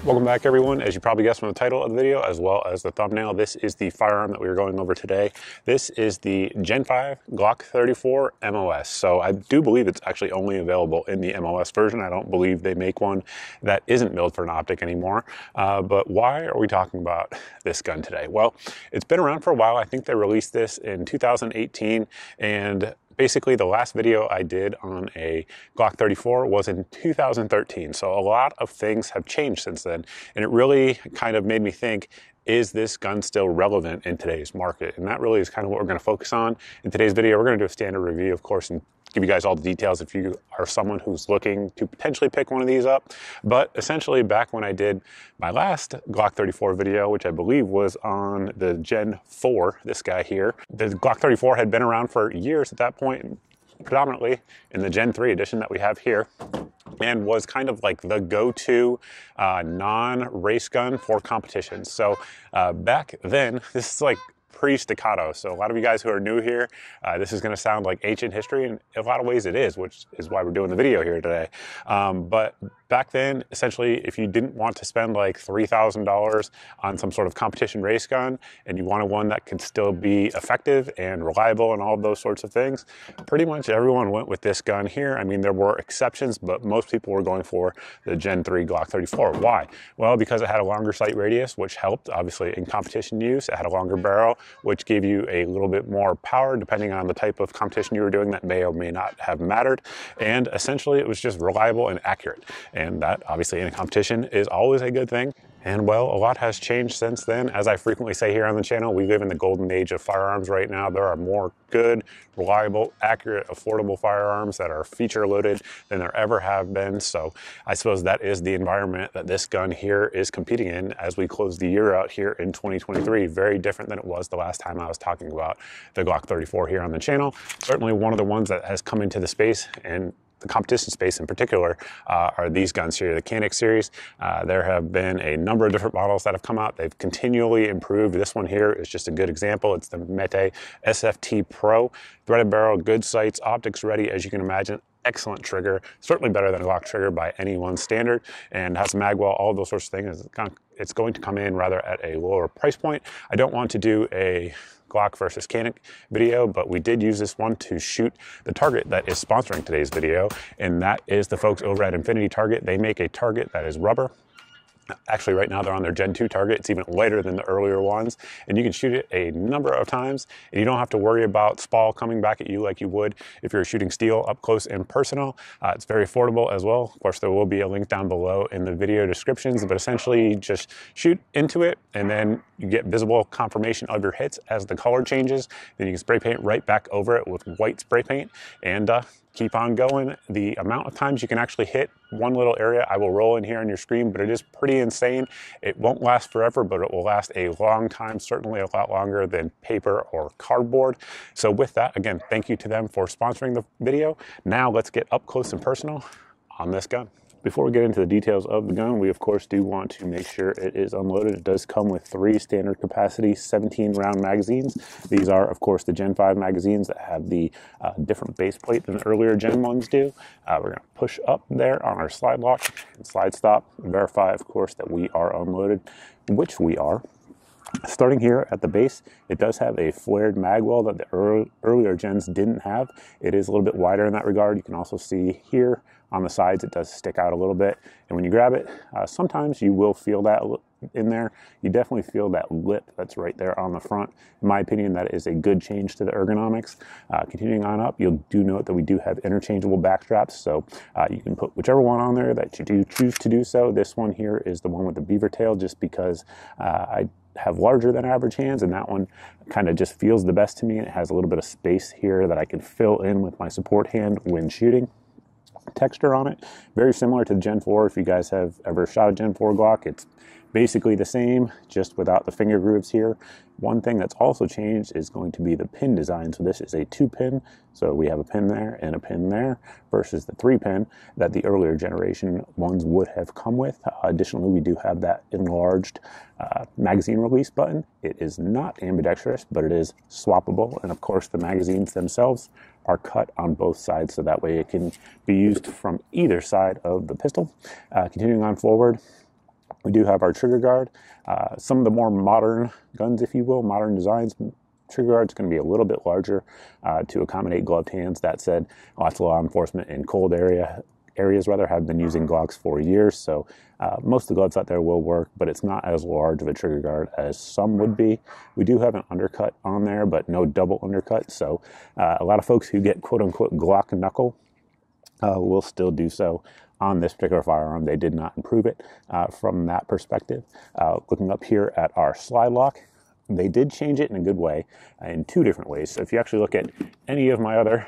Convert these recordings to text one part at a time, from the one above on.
Welcome back, everyone. As you probably guessed from the title of the video as well as the thumbnail, this is the firearm that we are going over today. This is the Gen 5 Glock 34 MOS. So I do believe it's actually only available in the MOS version. I don't believe they make one that isn't milled for an optic anymore. But why are we talking about this gun today? Well, it's been around for a while. I think they released this in 2018, and basically, the last video I did on a Glock 34 was in 2013. So a lot of things have changed since then. And it really kind of made me think, is this gun still relevant in today's market? And that really is kind of what we're going to focus on. In today's video, we're going to do a standard review, of course, and give you guys all the details if you are someone who's looking to potentially pick one of these up. But essentially, back when I did my last Glock 34 video, which I believe was on the Gen 4, this guy here, the Glock 34 had been around for years at that point, predominantly in the Gen 3 edition that we have here, and was kind of like the go-to non-race gun for competitions. So back then, this is like pre-staccato. So a lot of you guys who are new here, this is going to sound like ancient history, and in a lot of ways it is, which is why we're doing the video here today. But back then, essentially, if you didn't want to spend like $3,000 on some sort of competition race gun, and you wanted one that could still be effective and reliable and all of those sorts of things, pretty much everyone went with this gun here. I mean, there were exceptions, but most people were going for the Gen 3 Glock 34. Why? Well, because it had a longer sight radius, which helped, obviously, in competition use. It had a longer barrel, which gave you a little bit more power depending on the type of competition you were doing. That may or may not have mattered. And essentially, it was just reliable and accurate. And that, obviously, in a competition is always a good thing. And well, a lot has changed since then. As I frequently say here on the channel, we live in the golden age of firearms right now. There are more good, reliable, accurate, affordable firearms that are feature loaded than there ever have been. So I suppose that is the environment that this gun here is competing in as we close the year out here in 2023. Very different than it was the last time I was talking about the Glock 34 here on the channel. Certainly one of the ones that has come into the space, and the competition space in particular, are these guns here, the Canik series. There have been a number of different models that have come out. They've continually improved. This one here is just a good example. It's the Mete SFT Pro. Threaded barrel, good sights, optics ready, as you can imagine. Excellent trigger, certainly better than a Glock trigger by anyone's standard, and has a mag well, all of those sorts of things. It's going to come in rather at a lower price point. I don't want to do a Glock versus Canik video, but we did use this one to shoot the target that is sponsoring today's video, and that is the folks over at Infinity Target. They make a target that is rubber. Actually, right now they're on their Gen 2 target. It's even lighter than the earlier ones, and you can shoot it a number of times, and you don't have to worry about spall coming back at you like you would if you're shooting steel up close and personal. It's very affordable as well. Of course, there will be a link down below in the video descriptions, but essentially just shoot into it, and then you get visible confirmation of your hits as the color changes. Then you can spray paint right back over it with white spray paint, and keep on going. The amount of times you can actually hit one little area, I will roll in here on your screen, but it is pretty insane. It won't last forever, but it will last a long time, certainly a lot longer than paper or cardboard. So with that, again, thank you to them for sponsoring the video. Now let's get up close and personal on this gun. Before we get into the details of the gun, we of course do want to make sure it is unloaded. It does come with 3 standard capacity 17 round magazines. These are of course the Gen 5 magazines that have the different base plate than the earlier Gen 1s do. We're going to push up there on our slide lock and slide stop and verify of course that we are unloaded, which we are. Starting here at the base, it does have a flared mag well that the earlier gens didn't have. It is a little bit wider in that regard. You can also see here on the sides it does stick out a little bit, and when you grab it, sometimes you will feel that in there. You definitely feel that lip that's right there on the front. In my opinion, that is a good change to the ergonomics. Continuing on up, you'll do note that we do have interchangeable back straps, so you can put whichever one on there that you do choose to do so. This one here is the one with the beaver tail, just because I have larger than average hands, and that one kind of just feels the best to me. It has a little bit of space here that I can fill in with my support hand when shooting. Texture on it, very similar to the Gen 4. If you guys have ever shot a Gen 4 Glock, it's basically the same, just without the finger grooves here. One thing that's also changed is going to be the pin design. So this is a 2-pin, so we have a pin there and a pin there, versus the 3-pin that the earlier generation ones would have come with. Additionally, we do have that enlarged magazine release button. It is not ambidextrous, but it is swappable, and of course the magazines themselves are cut on both sides, so that way it can be used from either side of the pistol. Continuing on forward, We do have our trigger guard. Some of the more modern guns, if you will, modern designs, trigger guard's going to be a little bit larger to accommodate gloved hands. That said, lots of law enforcement in cold areas have been using Glocks for years, so most of the gloves out there will work, but it's not as large of a trigger guard as some would be. We do have an undercut on there, but no double undercut, so a lot of folks who get quote-unquote Glock knuckle will still do so on this particular firearm. They did not improve it from that perspective. Looking up here at our slide lock, they did change it in a good way in two different ways. So if you actually look at any of my other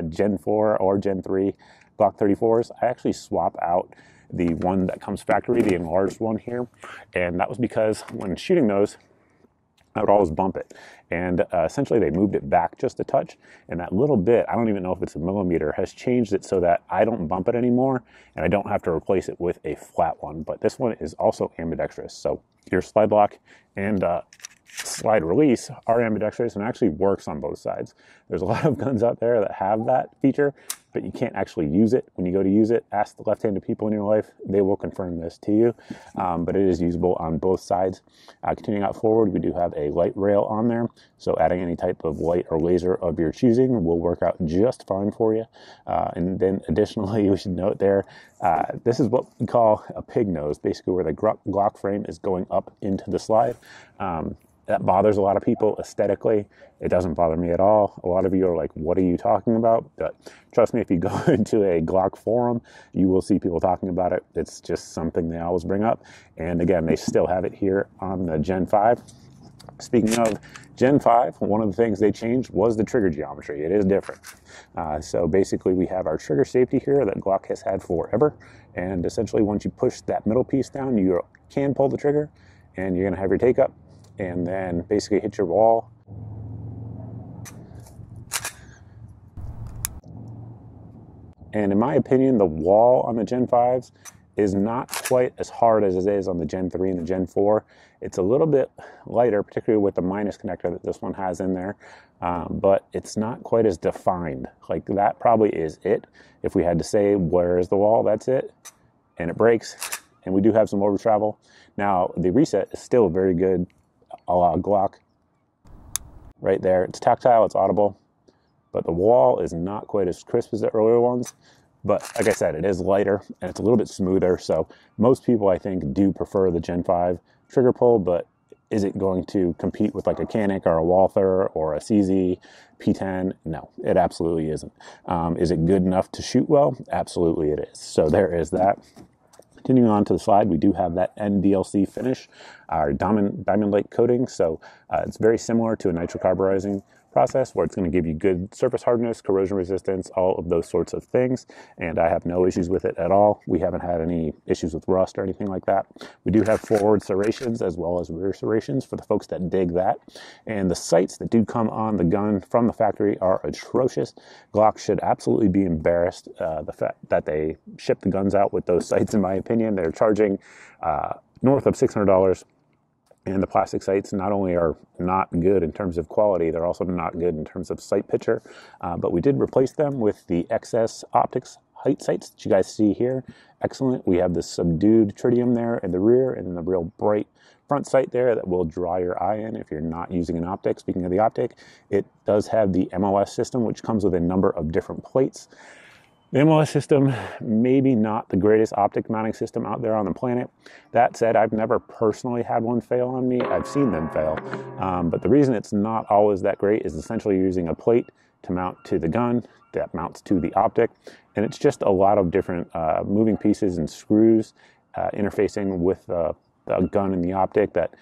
Gen 4 or Gen 3 Glock 34s, I actually swap out the one that comes factory, the enlarged one here, and that was because when shooting those, I would always bump it, and essentially they moved it back just a touch, and that little bit, I don't even know if it's a millimeter, has changed it so that I don't bump it anymore, and I don't have to replace it with a flat one. But this one is also ambidextrous, so your slide lock and slide release are ambidextrous and actually works on both sides. There's a lot of guns out there that have that feature, but you can't actually use it. When you go to use it, ask the left-handed people in your life. They will confirm this to you, but it is usable on both sides. Continuing out forward, we do have a light rail on there, so adding any type of light or laser of your choosing will work out just fine for you. And then additionally, we should note there, this is what we call a pig nose, basically where the Glock frame is going up into the slide. That bothers a lot of people aesthetically. It doesn't bother me at all. A lot of you are like, what are you talking about? But trust me, if you go into a Glock forum, you will see people talking about it. It's just something they always bring up. And again, they still have it here on the Gen 5. Speaking of Gen 5, one of the things they changed was the trigger geometry. It is different. So basically we have our trigger safety here that Glock has had forever. And essentially once you push that middle piece down, you can pull the trigger and you're gonna have your take up and then basically hit your wall. And in my opinion, the wall on the Gen 5s is not quite as hard as it is on the Gen 3 and the Gen 4. It's a little bit lighter, particularly with the minus connector that this one has in there, but it's not quite as defined. Like that probably is it. If we had to say, where is the wall, that's it. And it breaks, and we do have some over travel. Now, the reset is still very good, a la Glock. Right there, it's tactile, it's audible, but the wall is not quite as crisp as the earlier ones. But like I said, it is lighter and it's a little bit smoother. So most people, I think, do prefer the Gen 5 trigger pull, but is it going to compete with like a Canic or a Walther or a CZ P10? No, it absolutely isn't. Is it good enough to shoot well? Absolutely it is. So there is that. Continuing on to the slide, we do have that NDLC finish, our diamond-like coating. So it's very similar to a nitrocarburizing process where it's going to give you good surface hardness, corrosion resistance, all of those sorts of things. And I have no issues with it at all. We haven't had any issues with rust or anything like that. We do have forward serrations as well as rear serrations for the folks that dig that. And the sights that do come on the gun from the factory are atrocious. Glock should absolutely be embarrassed the fact that they ship the guns out with those sights, in my opinion. They're charging north of $600. And the plastic sights not only are not good in terms of quality, they're also not good in terms of sight picture. But we did replace them with the XS Optics height sights that you guys see here. Excellent. We have the subdued tritium there in the rear and then the real bright front sight there that will draw your eye in if you're not using an optic. Speaking of the optic, it does have the MOS system, which comes with a number of different plates. The MOS system, maybe not the greatest optic mounting system out there on the planet. That said, I've never personally had one fail on me. I've seen them fail. But the reason it's not always that great is essentially using a plate to mount to the gun that mounts to the optic. And it's just a lot of different moving pieces and screws interfacing with the gun and the optic that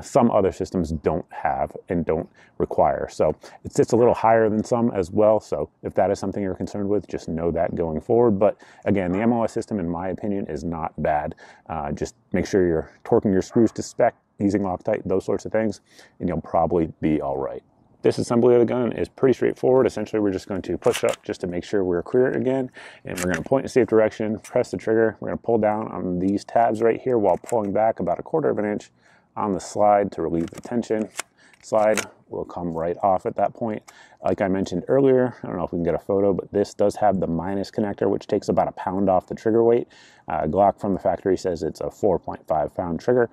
some other systems don't have and don't require. So it sits a little higher than some as well. So if that is something you're concerned with, just know that going forward. But again, the MOS system, in my opinion, is not bad. Just make sure you're torquing your screws to spec, using Loctite, those sorts of things, and you'll probably be all right. This assembly of the gun is pretty straightforward. Essentially, we're just going to push up just to make sure we're clear again. And we're going to point in a safe direction, press the trigger. We're going to pull down on these tabs right here while pulling back about 1/4 of an inch on the slide to relieve the tension. slide will come right off at that point. Like I mentioned earlier, I don't know if we can get a photo, but this does have the minus connector, which takes about a pound off the trigger weight. Glock from the factory says it's a 4.5 pound trigger.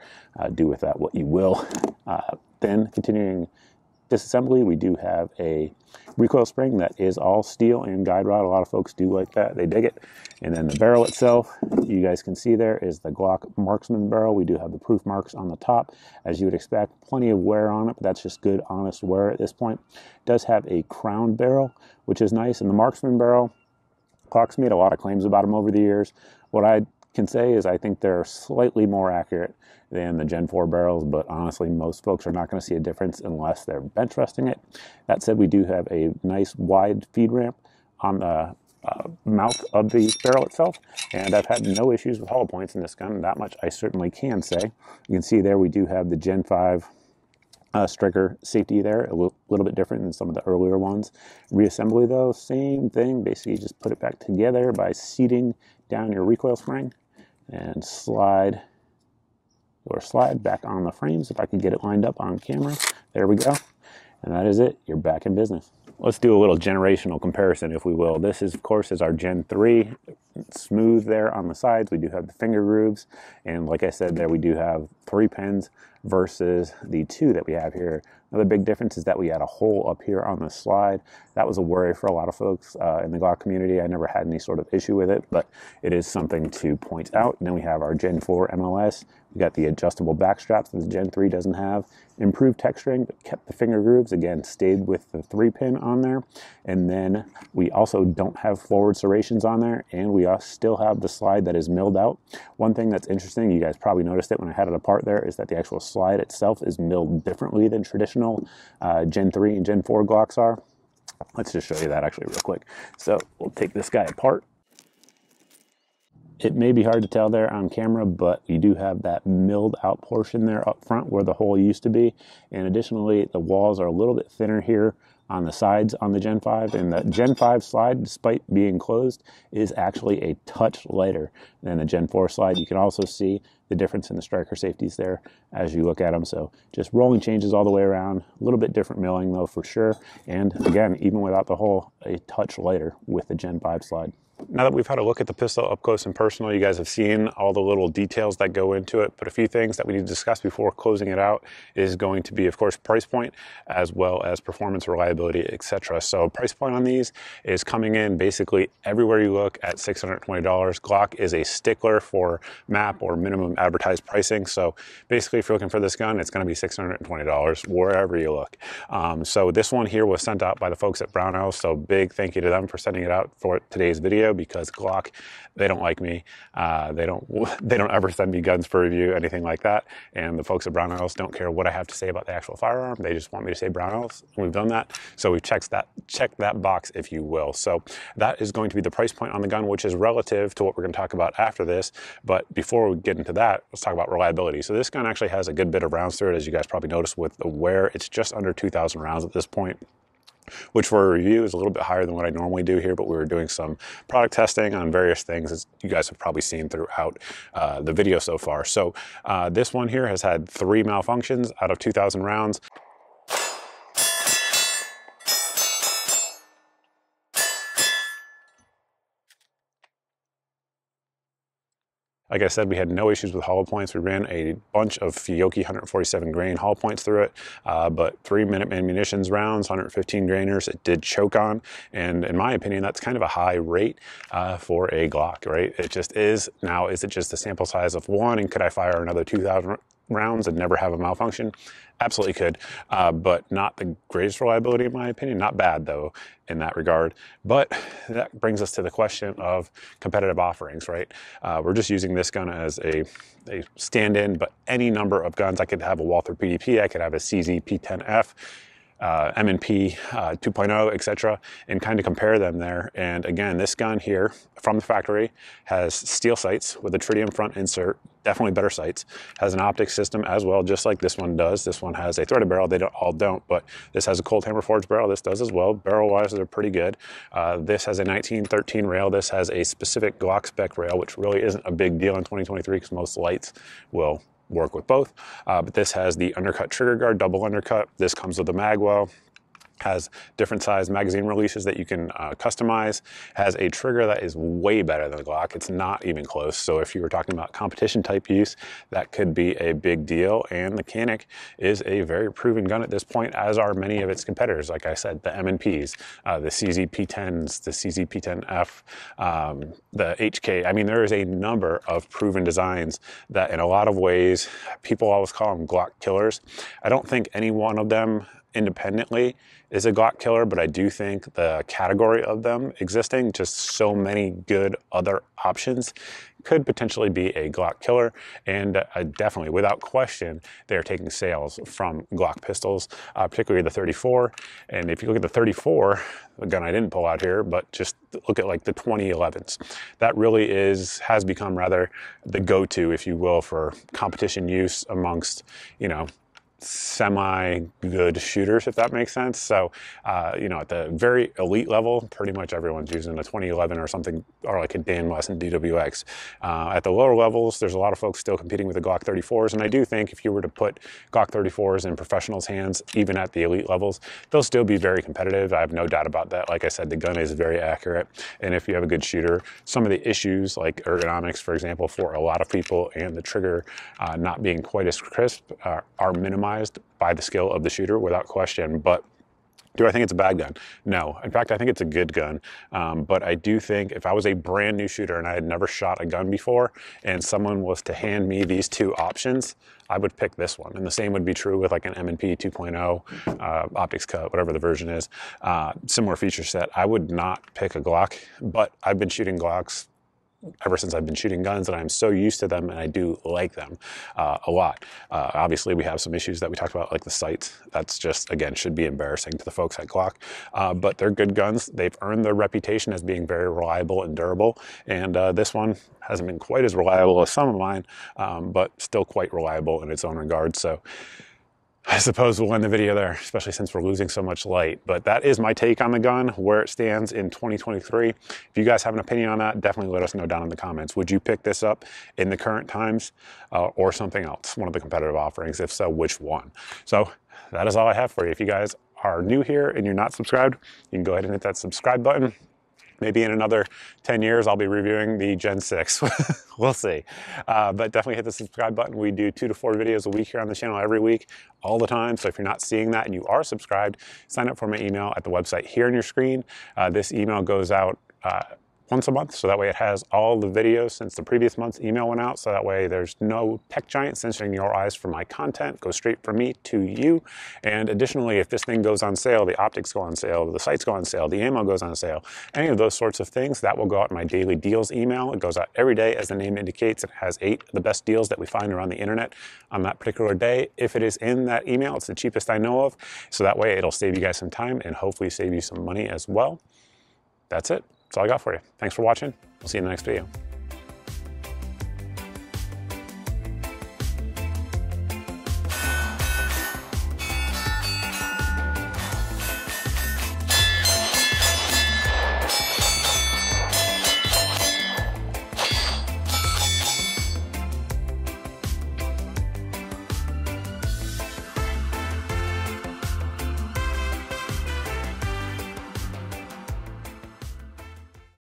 Do with that what you will. Then continuing disassembly, we do have a recoil spring that is all steel and guide rod. A lot of folks do like that. They dig it. And then the barrel itself, you guys can see there is the Glock Marksman barrel. We do have the proof marks on the top, as you would expect. Plenty of wear on it, but that's just good, honest wear at this point. It does have a crown barrel, which is nice. And the Marksman barrel, Glock's made a lot of claims about them over the years. What I can say is I think they're slightly more accurate than the Gen 4 barrels, but honestly, most folks are not going to see a difference unless they're bench resting it. That said, we do have a nice wide feed ramp on the mouth of the barrel itself, and I've had no issues with hollow points in this gun. That much I certainly can say. You can see there we do have the Gen 5 striker safety there, a little bit different than some of the earlier ones. Reassembly though, same thing. Basically, you just put it back together by seating down your recoil spring and slide back on the frames. If I could get it lined up on camera. There we go. And that is it. You're back in business. Let's do a little generational comparison, if we will. This is, of course, our Gen 3. Smooth there on the sides. We do have the finger grooves. And like I said, there we do have 3 pins versus the 2 that we have here. Another big difference is that we had a hole up here on the slide. That was a worry for a lot of folks in the Glock community. I never had any sort of issue with it, but it is something to point out. And then we have our Gen 4 MOS. We got the adjustable back straps that the Gen 3 doesn't have. Improved texturing, but kept the finger grooves. Again, stayed with the 3-pin on there. And then we also don't have forward serrations on there, and we still have the slide that is milled out. One thing that's interesting, you guys probably noticed it when I had it apart there, is that the actual slide itself is milled differently than traditional Gen 3 and Gen 4 Glocks are. Let's just show you that actually real quick. So we'll take this guy apart. It may be hard to tell there on camera, but you do have that milled out portion there up front where the hole used to be. And additionally, the walls are a little bit thinner here on the sides on the Gen 5. And the Gen 5 slide, despite being closed, is actually a touch lighter than the Gen 4 slide. You can also see the difference in the striker safeties there as you look at them. So just rolling changes all the way around. A little bit different milling though for sure. And again, even without the hole, a touch lighter with the Gen 5 slide. Now that we've had a look at the pistol up close and personal, you guys have seen all the little details that go into it, but a few things that we need to discuss before closing it out is going to be, of course, price point, as well as performance, reliability, etc. So price point on these is coming in basically everywhere you look at $620. Glock is a stickler for MAP or minimum advertised pricing. So basically, if you're looking for this gun, it's going to be $620 wherever you look. So this one here was sent out by the folks at Brownells. So big thank you to them for sending it out for today's video, because Glock, they don't like me. They don't ever send me guns for review, anything like that. And the folks at Brownells don't care what I have to say about the actual firearm. They just want me to say Brownells. We've done that. So we've checked that box, if you will. So that is going to be the price point on the gun, which is relative to what we're going to talk about after this. But before we get into that, let's talk about reliability. So this gun actually has a good bit of rounds through it, as you guys probably noticed with the wear. It's just under 2,000 rounds at this point, which for a review is a little bit higher than what I normally do here, but we were doing some product testing on various things, as you guys have probably seen throughout the video so far. So this one here has had 3 malfunctions out of 2,000 rounds. Like I said, we had no issues with hollow points. We ran a bunch of Fiocchi 147 grain hollow points through it, but 3 Minuteman munitions rounds, 115 grainers, it did choke on. And in my opinion, that's kind of a high rate for a Glock, right? It just is. Now, is it just a sample size of 1, and could I fire another 2,000 rounds and never have a malfunction? Absolutely could, but not the greatest reliability in my opinion. Not bad though in that regard. But that brings us to the question of competitive offerings, right? We're just using this gun as a stand-in, but any number of guns. I could have a Walther PDP, I could have a CZ P10F, M&P 2.0, etc., and kind of compare them there. And again, this gun here from the factory has steel sights with a tritium front insert, definitely better sights, has an optic system as well, just like this one does. This one has a threaded barrel. They all don't, but this has a cold hammer forged barrel. This does as well. Barrel wise, they're pretty good. This has a 1913 rail. This has a specific Glock spec rail, which really isn't a big deal in 2023 because most lights will work with both. But this has the undercut trigger guard, double undercut. This comes with the magwell. Has different size magazine releases that you can customize, has a trigger that is way better than the Glock. It's not even close. So if you were talking about competition type use, that could be a big deal. And the Canic is a very proven gun at this point, as are many of its competitors. Like I said, the M&Ps, the CZP-10s, the CZP-10F, the HK. I mean, there is a number of proven designs that in a lot of ways, people always call them Glock killers. I don't think any one of them independently is a Glock killer, but I do think the category of them existing, just so many good other options, could potentially be a Glock killer. And definitely, without question, they're taking sales from Glock pistols, particularly the 34. And if you look at the 34, the gun I didn't pull out here, but just look at like the 2011s. That really has become rather the go-to, if you will, for competition use amongst, you know, semi-good shooters, if that makes sense. So, you know, at the very elite level, pretty much everyone's using a 2011 or something, or like a MOS and DWX. At the lower levels, there's a lot of folks still competing with the Glock 34s, and I do think if you were to put Glock 34s in professionals' hands, even at the elite levels, they'll still be very competitive. I have no doubt about that. Like I said, the gun is very accurate, and if you have a good shooter, some of the issues like ergonomics, for example, for a lot of people, and the trigger not being quite as crisp are minimized by the skill of the shooter, without question. But do I think it's a bad gun? No. In fact, I think it's a good gun. But I do think if I was a brand new shooter and I had never shot a gun before, and someone was to hand me these two options, I would pick this one. And the same would be true with like an M&P 2.0, optics cut, whatever the version is, similar feature set. I would not pick a Glock, but I've been shooting Glocks ever since I've been shooting guns, and I'm so used to them, and I do like them a lot. Obviously, we have some issues that we talked about, like the sights. That's just, again, should be embarrassing to the folks at Glock. But they're good guns. They've earned their reputation as being very reliable and durable, and this one hasn't been quite as reliable as some of mine, but still quite reliable in its own regard. So I suppose we'll end the video there, especially since we're losing so much light. But that is my take on the gun, where it stands in 2023. If you guys have an opinion on that, definitely let us know down in the comments. Would you pick this up in the current times or something else, one of the competitive offerings? If so, which one? So that is all I have for you. If you guys are new here and you're not subscribed, you can go ahead and hit that subscribe button. Maybe in another 10 years, I'll be reviewing the Gen 6. We'll see. But definitely hit the subscribe button. We do 2 to 4 videos a week here on the channel every week, all the time. So if you're not seeing that and you are subscribed, sign up for my email at the website here on your screen. This email goes out once a month, so that way it has all the videos since the previous month's email went out, so that way there's no tech giant censoring your eyes for my content. Go straight from me to you. And additionally, if this thing goes on sale, the optics go on sale, the sights go on sale, the ammo goes on sale, any of those sorts of things, that will go out in my daily deals email. It goes out every day, as the name indicates. It has 8 of the best deals that we find around the internet on that particular day. If it is in that email, it's the cheapest I know of, so that way it'll save you guys some time and hopefully save you some money as well. That's it. That's all I got for you. Thanks for watching. We'll see you in the next video.